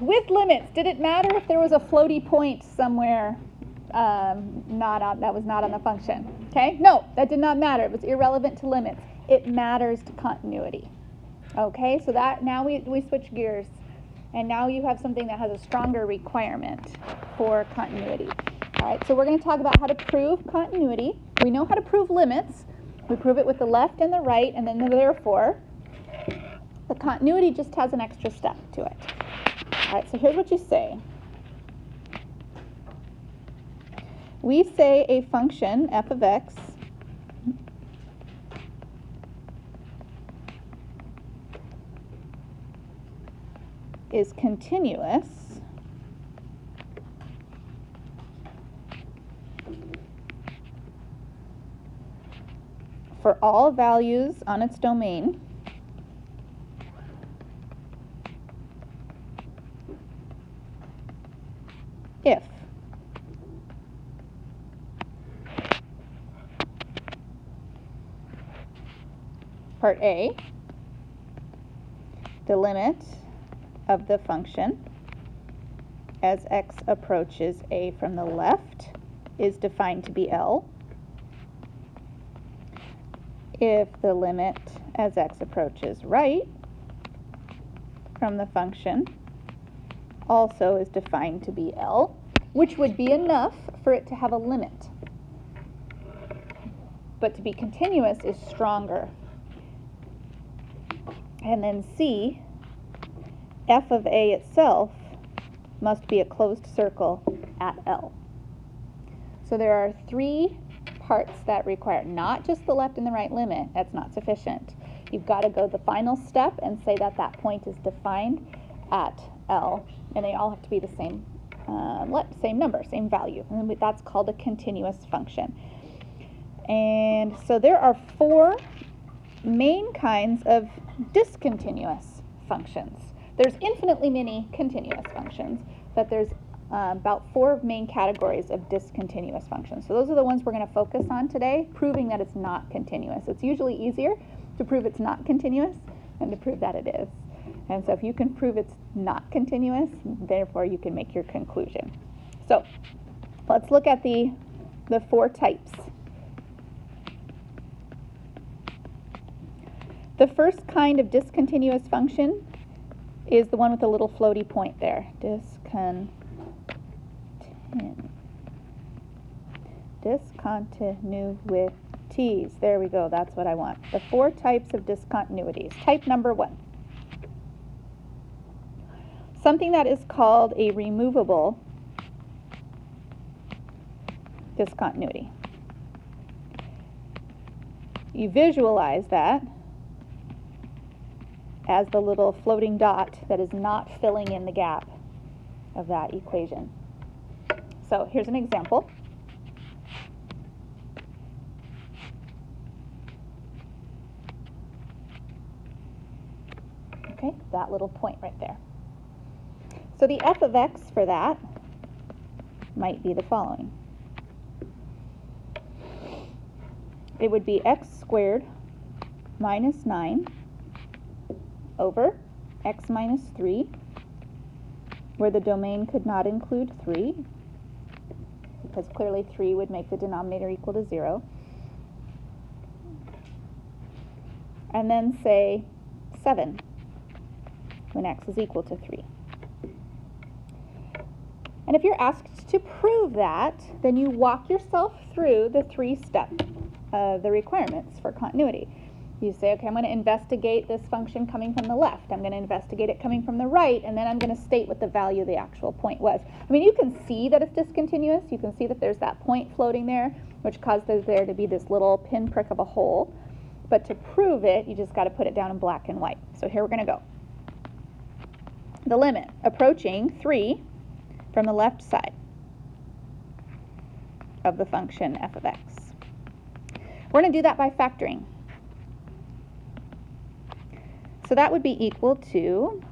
with limits, did it matter if there was a floaty point somewhere that was not on the function? Okay, no, that did not matter. It was irrelevant to limits. It matters to continuity. Okay, so that now we switch gears, and now you have something that has a stronger requirement for continuity. All right, so we're going to talk about how to prove continuity. We know how to prove limits. We prove it with the left and the right, and then the therefore. The continuity just has an extra step to it. All right, so here's what you say. We say a function, f of x, is continuous for all values on its domain if part A, the limit of the function as x approaches a from the left is defined to be L. If the limit as x approaches right from the function also is defined to be L, which would be enough for it to have a limit. But to be continuous is stronger. And then C, f of A itself must be a closed circle at L. So there are three parts that require not just the left and the right limit. That's not sufficient. You've got to go the final step and say that that point is defined at L, and they all have to be the same number, same value, and that's called a continuous function. And so there are four main kinds of discontinuous functions. There's infinitely many continuous functions, but there's about four main categories of discontinuous functions. So those are the ones we're going to focus on today, proving that it's not continuous. It's usually easier to prove it's not continuous than to prove that it is. And so if you can prove it's not continuous, therefore you can make your conclusion. So let's look at the four types. The first kind of discontinuous function is the one with the little floaty point there. Discontinuities. There we go. That's what I want. The four types of discontinuities. Type number one. Something that is called a removable discontinuity. You visualize that as the little floating dot that is not filling in the gap of that equation. So here's an example. Okay, that little point right there. So the f of x for that might be the following. It would be x squared minus 9 over x minus 3, where the domain could not include 3, because clearly 3 would make the denominator equal to 0. And then say 7 when x is equal to 3. And if you're asked to prove that, then you walk yourself through the three steps, the requirements for continuity. You say, okay, I'm going to investigate this function coming from the left. I'm going to investigate it coming from the right, and then I'm going to state what the value of the actual point was. I mean, you can see that it's discontinuous. You can see that there's that point floating there, which causes there to be this little pinprick of a hole. But to prove it, you just got to put it down in black and white. So here we're going to go. The limit approaching 3 from the left side of the function f of x. We're going to do that by factoring. So that would be equal to,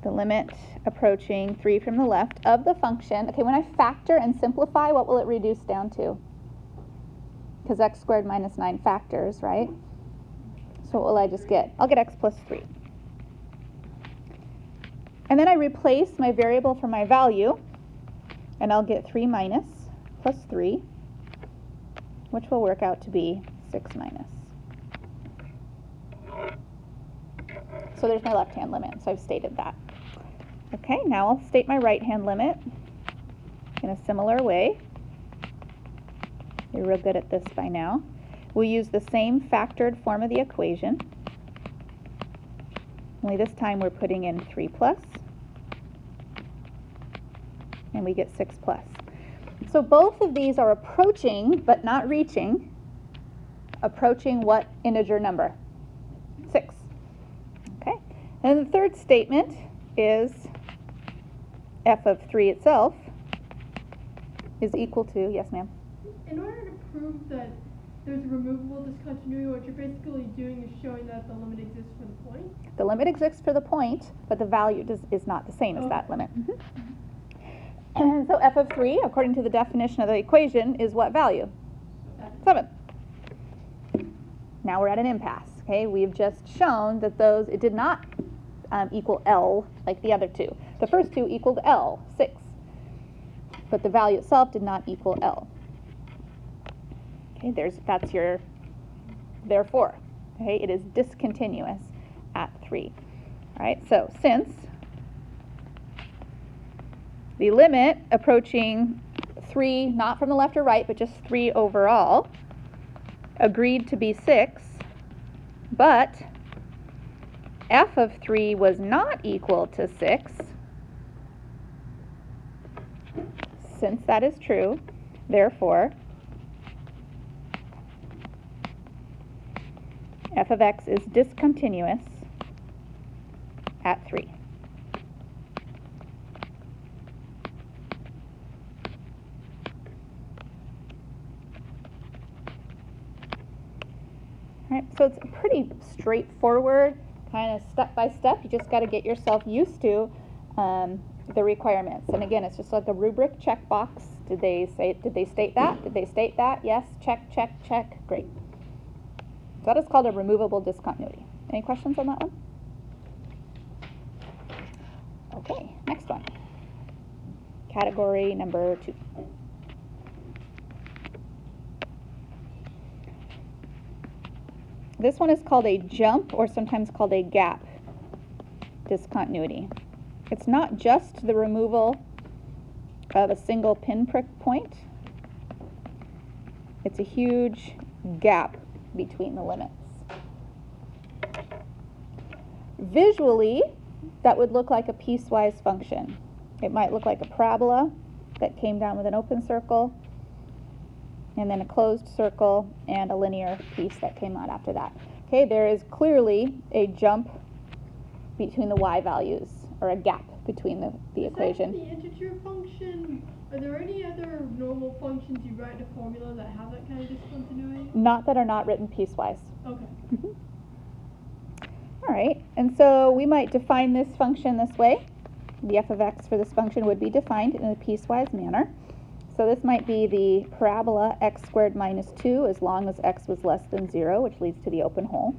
the limit approaching 3 from the left of the function. Okay, when I factor and simplify, what will it reduce down to? Because x squared minus 9 factors, right? So what will I just get? I'll get x plus 3. And then I replace my variable for my value, and I'll get 3 minus plus 3, which will work out to be 6 minus. So there's my left-hand limit, so I've stated that. Okay, now I'll state my right-hand limit in a similar way. You're real good at this by now. We'll use the same factored form of the equation, only this time we're putting in 3 plus, and we get 6 plus. So both of these are approaching, but not reaching. Approaching what integer number? 6. Okay. And the third statement is f of 3 itself is equal to, yes ma'am? In order to prove that there's a removable discontinuity, what you're basically doing is showing that the limit exists for the point? The limit exists for the point, but the value is not the same as that limit. And so f of 3, according to the definition of the equation, is what value? 7. Now we're at an impasse. Okay, we've just shown that it did not equal L like the other two. The first two equaled L, 6. But the value itself did not equal L. Okay, that's your therefore. Okay, it is discontinuous at 3. All right, so since the limit approaching 3, not from the left or right, but just 3 overall, agreed to be 6, but f of 3 was not equal to 6, since that is true, therefore, f of x is discontinuous at 3. All right, so it's pretty straightforward, kind of step by step. You just got to get yourself used to the requirements. And again, it's just like a rubric checkbox. Did they state that? Did they state that? Yes. Check, check, check. Great. So that is called a removable discontinuity. Any questions on that one? Okay, next one. Category number 2. This one is called a jump, or sometimes called a gap discontinuity. It's not just the removal of a single pinprick point. It's a huge gap between the limits. Visually, that would look like a piecewise function. It might look like a parabola that came down with an open circle, and then a closed circle, and a linear piece that came out after that. Okay, there is clearly a jump between the y values, or a gap between the equation. Is that the integer function? Are there any other normal functions you write in a formula that have that kind of discontinuity? Not that are not written piecewise. Okay. All right, and so we might define this function this way. The f of x for this function would be defined in a piecewise manner. So this might be the parabola x squared minus 2 as long as x was less than 0, which leads to the open hole.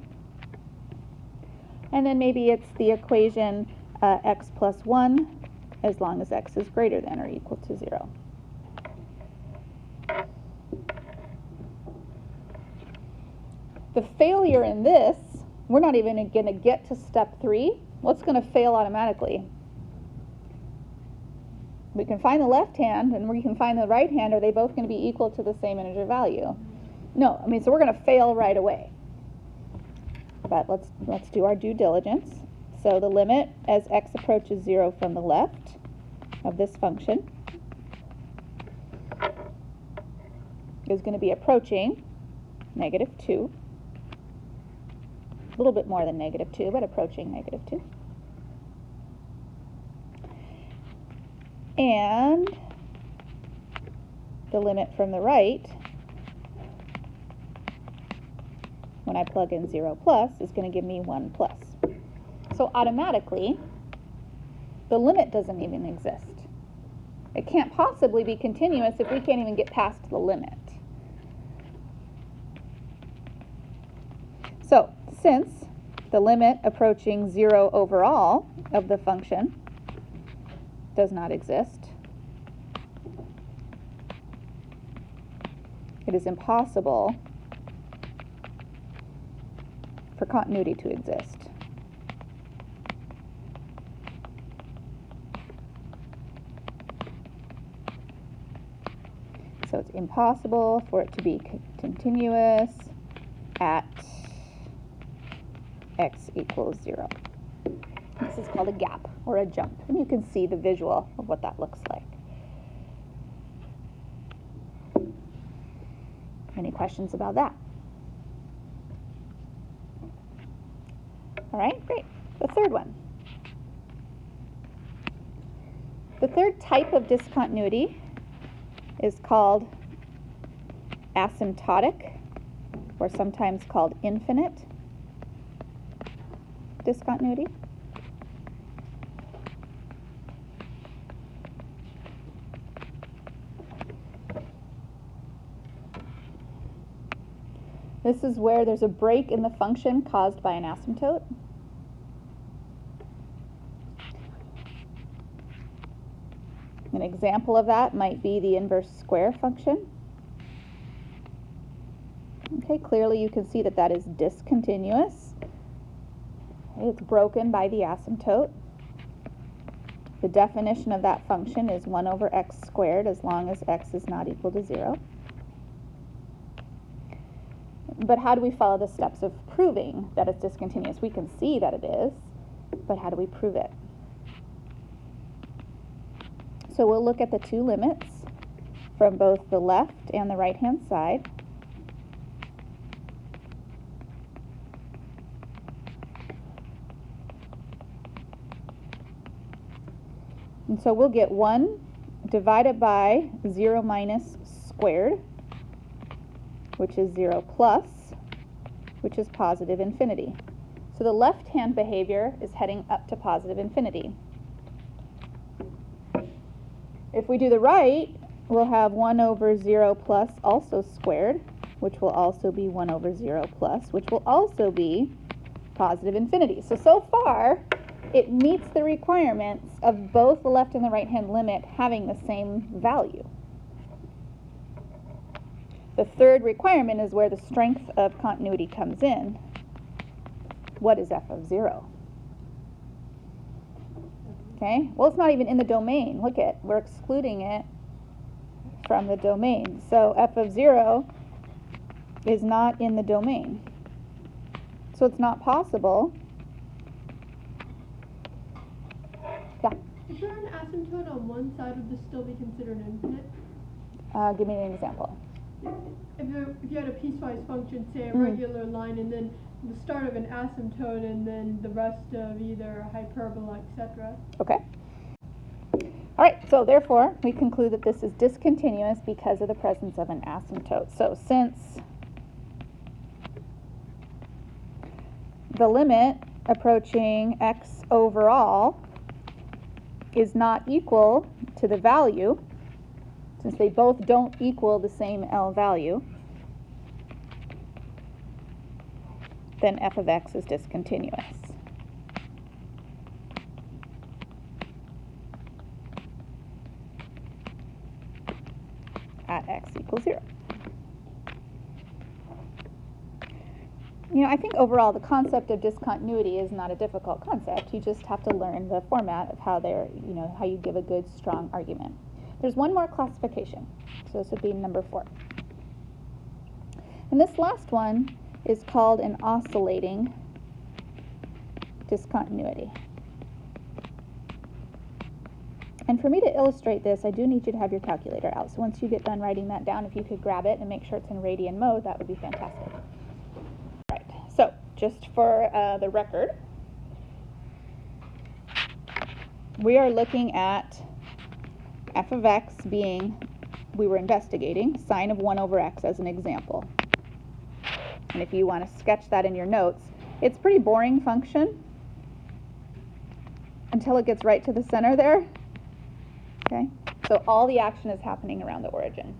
And then maybe it's the equation x plus 1 as long as x is greater than or equal to 0. The failure in this, we're not even going to get to step 3. What's going to fail automatically? We can find the left hand and we can find the right hand. Are they both going to be equal to the same integer value? No, I mean, so we're going to fail right away. But let's do our due diligence. So the limit as x approaches 0 from the left of this function is going to be approaching -2. A little bit more than -2, but approaching -2. And the limit from the right, when I plug in 0 plus, is going to give me 1 plus. So automatically, the limit doesn't even exist. It can't possibly be continuous if we can't even get past the limit. So since the limit approaching 0 overall of the function does not exist. It is impossible for continuity to exist. So it's impossible for it to be continuous at x equals 0. This is called a gap or a jump, and you can see the visual of what that looks like. Any questions about that? All right, great. The third one. The third type of discontinuity is called asymptotic, or sometimes called infinite discontinuity. This is where there's a break in the function caused by an asymptote. An example of that might be the inverse square function. Okay, clearly you can see that that is discontinuous. Okay, it's broken by the asymptote. The definition of that function is 1 over x squared as long as x is not equal to 0. But how do we follow the steps of proving that it's discontinuous? We can see that it is, but how do we prove it? So we'll look at the two limits from both the left and the right-hand side. And so we'll get 1 divided by 0 minus squared, which is 0 plus, which is positive infinity. So the left-hand behavior is heading up to positive infinity. If we do the right, we'll have 1 over 0 plus also squared, which will also be 1 over 0 plus, which will also be positive infinity. So far, it meets the requirements of both the left and the right-hand limit having the same value. The third requirement is where the strength of continuity comes in. What is f of 0? Okay, well, it's not even in the domain. Look at, we're excluding it from the domain. So f of 0 is not in the domain. So it's not possible. Yeah? If there an asymptote on one side, would this still be considered infinite? Give me an example. If you had a piecewise function, say a regular line, and then the start of an asymptote, and then the rest of either hyperbola, etc. Okay. All right, so therefore, we conclude that this is discontinuous because of the presence of an asymptote. So since the limit approaching x overall is not equal to the value, since they both don't equal the same L value, then f of x is discontinuous. At x equals 0. You know, I think overall the concept of discontinuity is not a difficult concept. You just have to learn the format of how they're, you know, how you give a good, strong argument. There's one more classification, so this would be number 4. And this last one is called an oscillating discontinuity. And for me to illustrate this, I do need you to have your calculator out. So once you get done writing that down, if you could grab it and make sure it's in radian mode, that would be fantastic. All right, so just for the record, we are looking at f of x being, we were investigating, sine of 1 over x as an example. And if you want to sketch that in your notes, it's a pretty boring function until it gets right to the center there. Okay, so all the action is happening around the origin.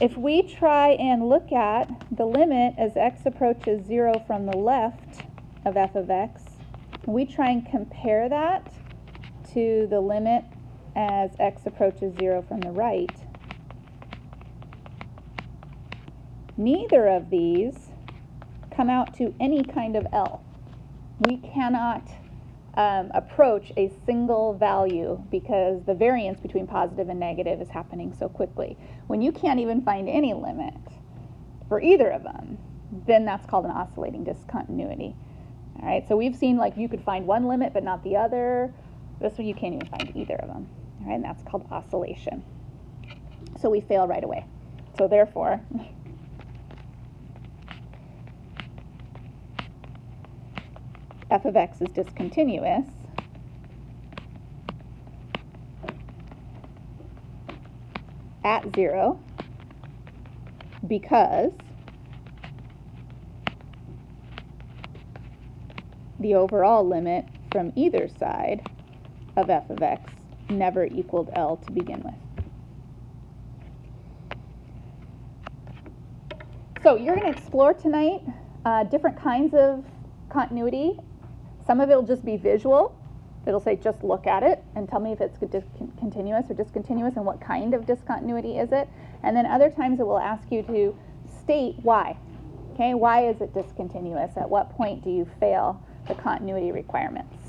If we try and look at the limit as x approaches 0 from the left of f of x, we try and compare that to the limit as x approaches 0 from the right, neither of these come out to any kind of L. We cannot approach a single value because the variance between positive and negative is happening so quickly. When you can't even find any limit for either of them, then that's called an oscillating discontinuity. All right, so we've seen like you could find one limit but not the other. This one you can't even find either of them. All right, and that's called oscillation. So we fail right away. So therefore, f of x is discontinuous at 0 because the overall limit from either side of f of x never equaled L to begin with. So you're going to explore tonight different kinds of continuity. Some of it will just be visual. It'll say just look at it and tell me if it's continuous or discontinuous and what kind of discontinuity is it. And then other times it will ask you to state why. Okay, why is it discontinuous? At what point do you fail the continuity requirements?